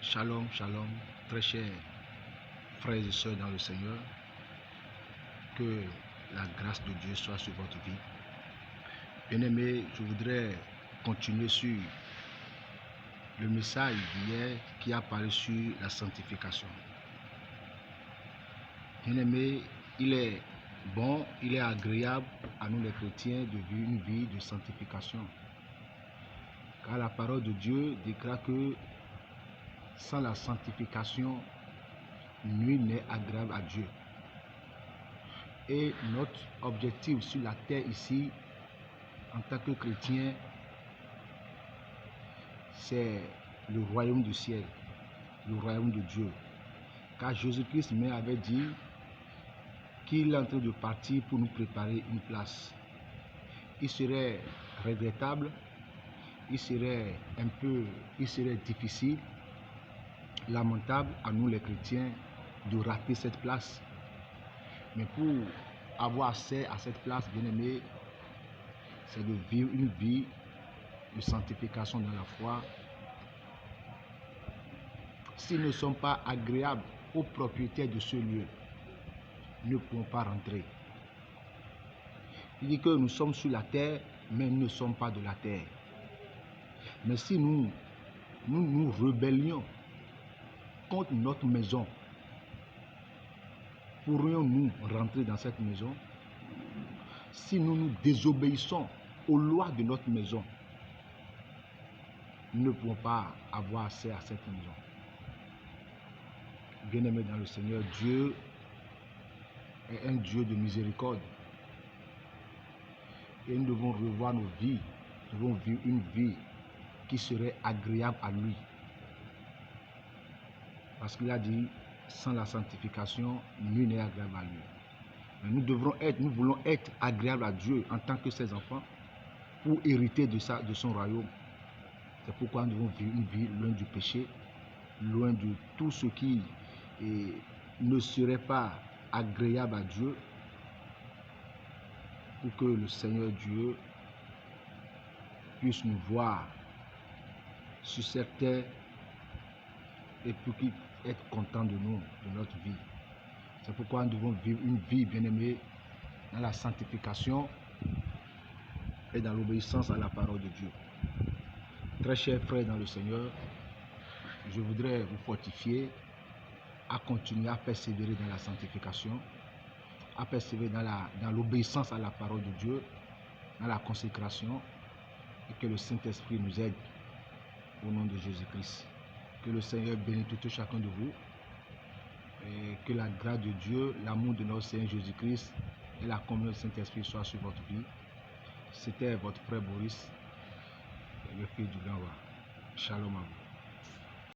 Shalom, shalom, très chers frères et sœurs dans le Seigneur, que la grâce de Dieu soit sur votre vie. Bien-aimés, je voudrais continuer sur le message d'hier qui a parlé sur la sanctification. Bien-aimés, il est bon, il est agréable à nous les chrétiens de vivre une vie de sanctification. Car la parole de Dieu déclare que sans la sanctification, nul n'est agréable à Dieu. Et notre objectif sur la terre ici, en tant que chrétien, c'est le royaume du ciel, le royaume de Dieu. Car Jésus-Christ lui avait dit qu'il est en train de partir pour nous préparer une place. Il serait regrettable, il serait difficile, lamentable à nous les chrétiens de rater cette place. Mais pour avoir accès à cette place, bien aimé, c'est de vivre une vie de sanctification dans la foi. S'ils ne sont pas agréables aux propriétaires de ce lieu, nous ne pouvons pas rentrer. Il dit que nous sommes sur la terre, mais nous ne sommes pas de la terre. Mais si nous rebellions contre notre maison, pourrions-nous rentrer dans cette maison? Si nous nous désobéissons aux lois de notre maison, nous ne pouvons pas avoir accès à cette maison. Bien-aimés dans le Seigneur, Dieu est un Dieu de miséricorde. Et nous devons revoir nos vies. Nous devons vivre une vie qui serait agréable à lui. Parce qu'il a dit, sans la sanctification, nul n'est agréable à lui. Mais nous voulons être agréables à Dieu en tant que ses enfants pour hériter de son royaume. C'est pourquoi nous devons vivre une vie loin du péché, loin de tout ce qui ne serait pas agréable à Dieu, pour que le Seigneur Dieu puisse nous voir sur cette terre et pour qu'il soit content de nous, de notre vie. C'est pourquoi nous devons vivre une vie, bien-aimée, dans la sanctification et dans l'obéissance à la parole de Dieu. Très chers frères dans le Seigneur, je voudrais vous fortifier à continuer à persévérer dans la sanctification, à persévérer dans l'obéissance à la parole de Dieu, dans la consécration, et que le Saint-Esprit nous aide au nom de Jésus-Christ. Que le Seigneur bénisse tout chacun de vous, et que la grâce de Dieu, l'amour de notre Seigneur Jésus-Christ et la communion du Saint-Esprit soient sur votre vie. C'était votre frère Boris, le fils du grand roi. Shalom à vous.